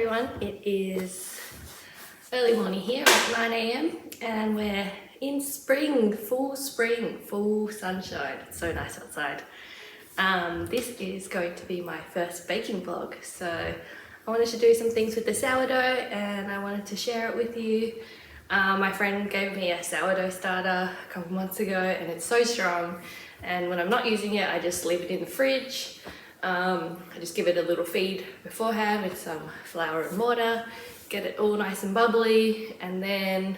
everyone, it is early morning here at 9 a.m. and we're in spring, full sunshine. It's so nice outside. This is going to be my first baking vlog, so I wanted to do some things with the sourdough and I wanted to share it with you. My friend gave me a sourdough starter a couple months ago and it's so strong, and when I'm not using it I just leave it in the fridge. I just give it a little feed beforehand with some flour and water, get it all nice and bubbly, and then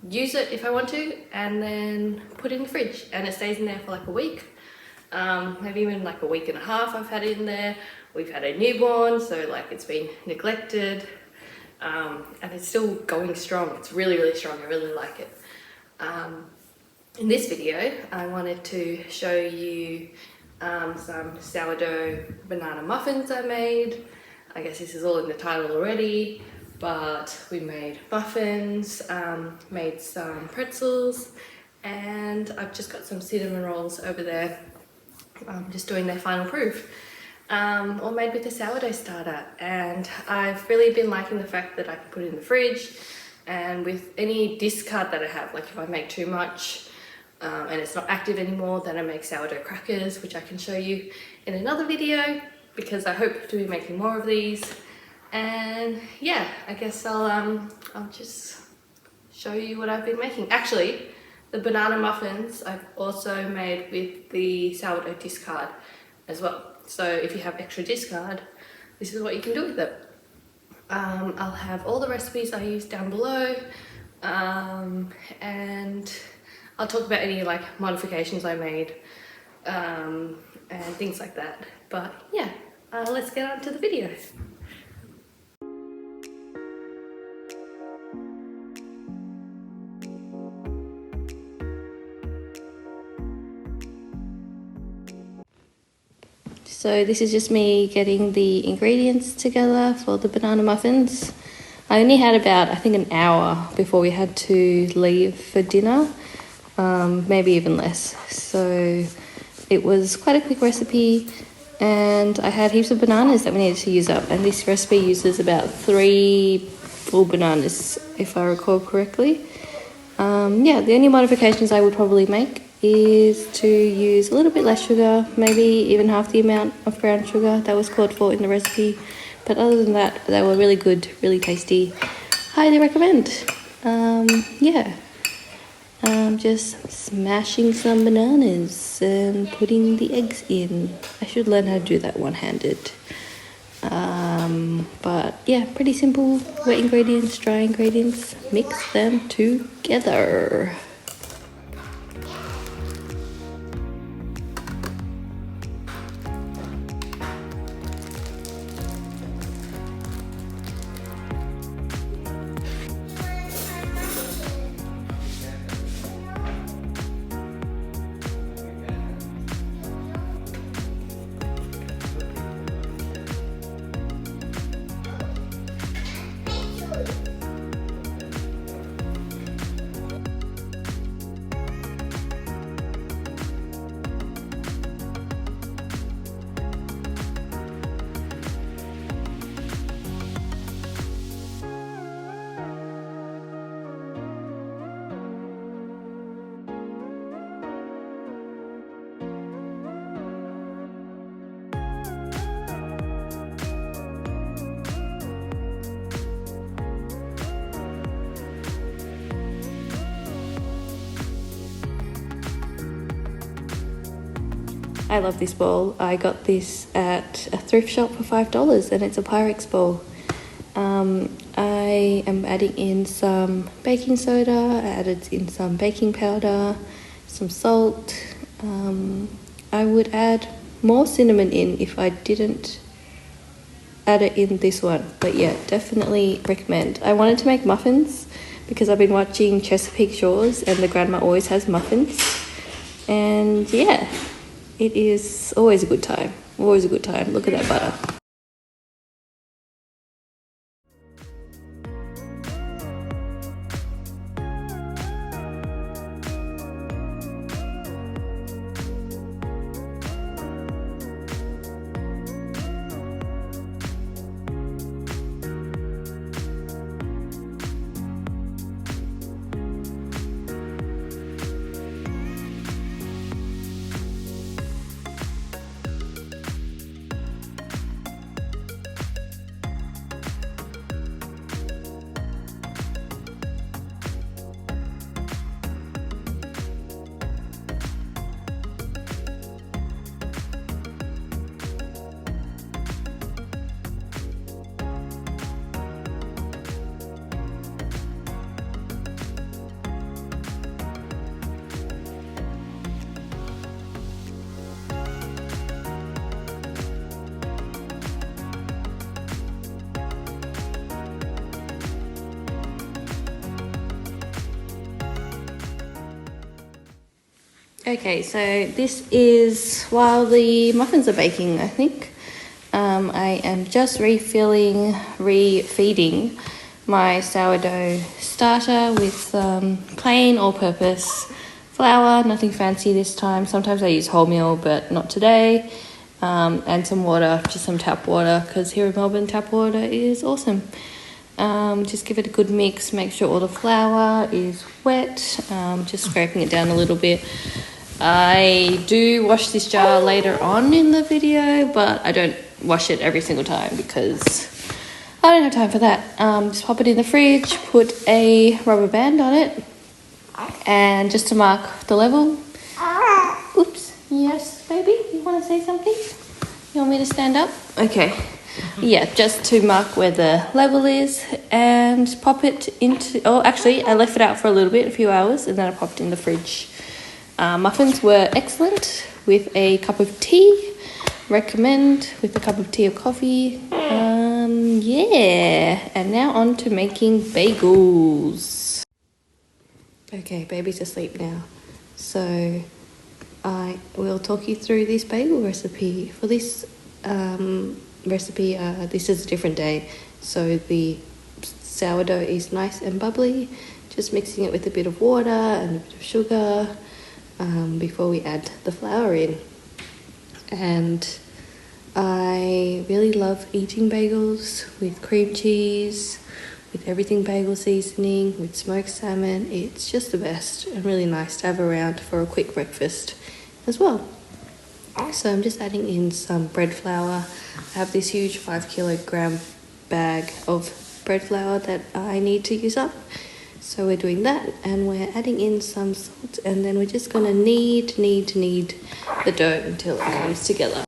use it if I want to, and then put it in the fridge, and it stays in there for like a week, maybe even like a week and a half. I've had it in there. We've had a newborn, so like it's been neglected, and it's still going strong. It's really strong. I really like it. In this video I wanted to show you some sourdough banana muffins I made. I guess this is all in the title already, but we made muffins, made some pretzels, and I've just got some cinnamon rolls over there, just doing their final proof, all made with the sourdough starter. And I've really been liking the fact that I can put it in the fridge, and with any discard that I have, like if I make too much and it's not active anymore, then I make sourdough crackers, which I can show you in another video because I hope to be making more of these. And yeah, I guess I'll just show you what I've been making. Actually, the banana muffins I've also made with the sourdough discard as well. So if you have extra discard, this is what you can do with it. I'll have all the recipes I use down below, and I'll talk about any like modifications I made and things like that. But yeah, let's get on to the video. So this is just me getting the ingredients together for the banana muffins. I only had about, I think, an hour before we had to leave for dinner, maybe even less. So it was quite a quick recipe, and I had heaps of bananas that we needed to use up, and this recipe uses about 3 full bananas, if I recall correctly. Yeah, the only modifications I would probably make is to use a little bit less sugar, maybe even half the amount of brown sugar that was called for in the recipe. But other than that, they were really good, really tasty. Highly recommend. Yeah, just smashing some bananas and putting the eggs in. I should learn how to do that one-handed. But yeah, pretty simple. Wet ingredients, dry ingredients, mix them together. I love this bowl. I got this at a thrift shop for $5 and it's a Pyrex bowl. I am adding in some baking soda, I added in some baking powder, some salt. I would add more cinnamon in if I didn't add it in this one, but yeah, definitely recommend. I wanted to make muffins because I've been watching Chesapeake Shores and the grandma always has muffins, and yeah, it is always a good time. Always a good time. Look at that butter. Okay, so this is while the muffins are baking, I think. I am just refeeding my sourdough starter with plain all-purpose flour, nothing fancy this time. Sometimes I use wholemeal, but not today. And some water, just some tap water, because here in Melbourne, tap water is awesome. Just give it a good mix, make sure all the flour is wet, just scraping it down a little bit. I do wash this jar later on in the video, but I don't wash it every single time because I don't have time for that. Just pop it in the fridge, put a rubber band on it, and just to mark the level. Oops, yes, baby, you want to say something? You want me to stand up? Okay. Yeah, just to mark where the level is, and pop it into... Oh, actually, I left it out for a little bit, a few hours, and then I popped it in the fridge. Muffins were excellent with a cup of tea. Recommend with a cup of tea or coffee. Yeah, and now on to making bagels. Okay, baby's asleep now. So I will talk you through this bagel recipe. For this recipe, this is a different day, so the sourdough is nice and bubbly, just mixing it with a bit of water and a bit of sugar before we add the flour in. And I really love eating bagels with cream cheese, with everything bagel seasoning, with smoked salmon. It's just the best and really nice to have around for a quick breakfast as well. So I'm just adding in some bread flour. I have this huge 5 kilogram bag of bread flour that I need to use up. So we're doing that, and we're adding in some salt, and then we're just going to knead the dough until it comes together.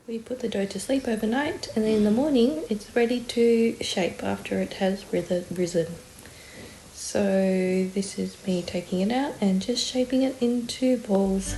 We put the dough to sleep overnight, and then in the morning it's ready to shape after it has risen. So this is me taking it out and just shaping it into balls.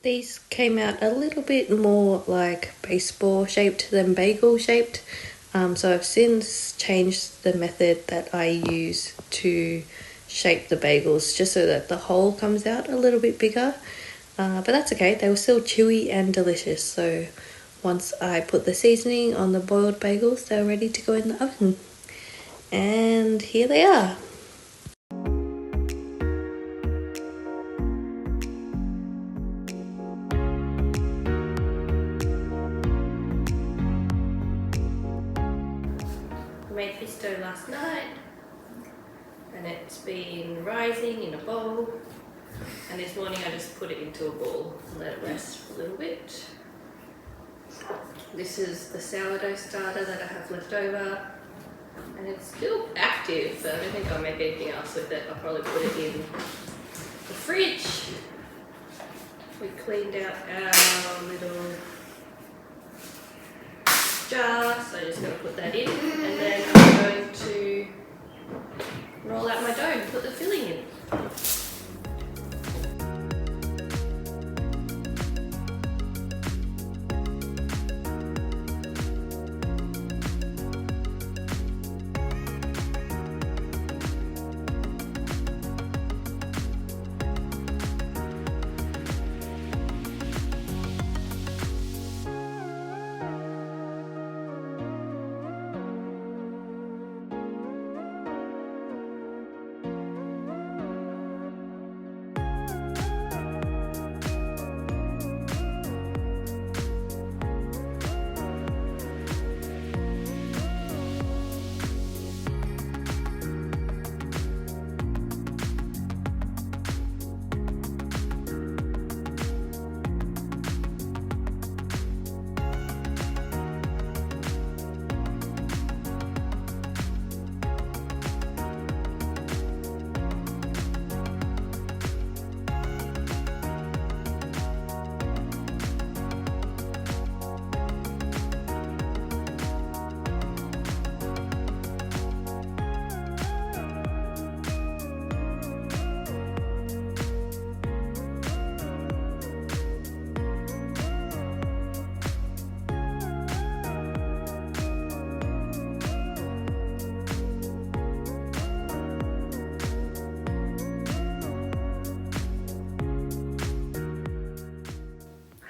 These came out a little bit more like baseball shaped than bagel shaped. So I've since changed the method that I use to shape the bagels just so that the hole comes out a little bit bigger. But that's okay, they were still chewy and delicious. So once I put the seasoning on the boiled bagels, they're ready to go in the oven. And here they are. made this dough last night and it's been rising in a bowl, and this morning I just put it into a bowl and let it rest for a little bit. This is the sourdough starter that I have left over, and it's still active, but I don't think I'll make anything else with it. I'll probably put it in the fridge. We cleaned out our little jar, so I'm just going to put that in, and then I'm going to roll out my dough and put the filling in.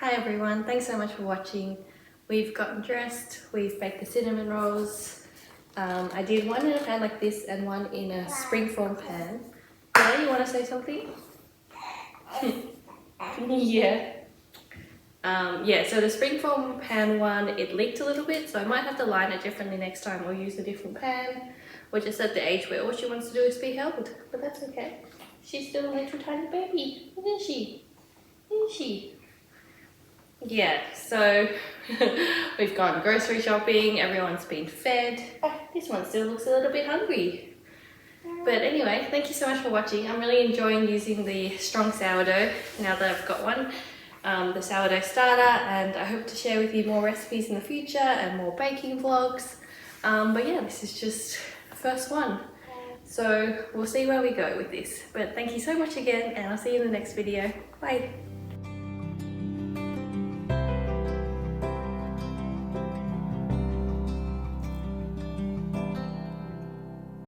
Hi everyone, thanks so much for watching. We've gotten dressed, we've baked the cinnamon rolls. I did one in a pan like this and one in a springform pan. Bella, you want to say something? Yeah. Yeah, so the springform pan one, it leaked a little bit, so I might have to line it differently next time or use a different pan. We're just at the age where all she wants to do is be held, but that's okay. She's still a little tiny baby, isn't she? Isn't she? Yeah, so we've gone grocery shopping, everyone's been fed. Oh, this one still looks a little bit hungry. But anyway, thank you so much for watching. I'm really enjoying using the strong sourdough now that I've got one, the sourdough starter, and I hope to share with you more recipes in the future and more baking vlogs. But yeah, this is just the first one. So we'll see where we go with this. But thank you so much again, and I'll see you in the next video. Bye.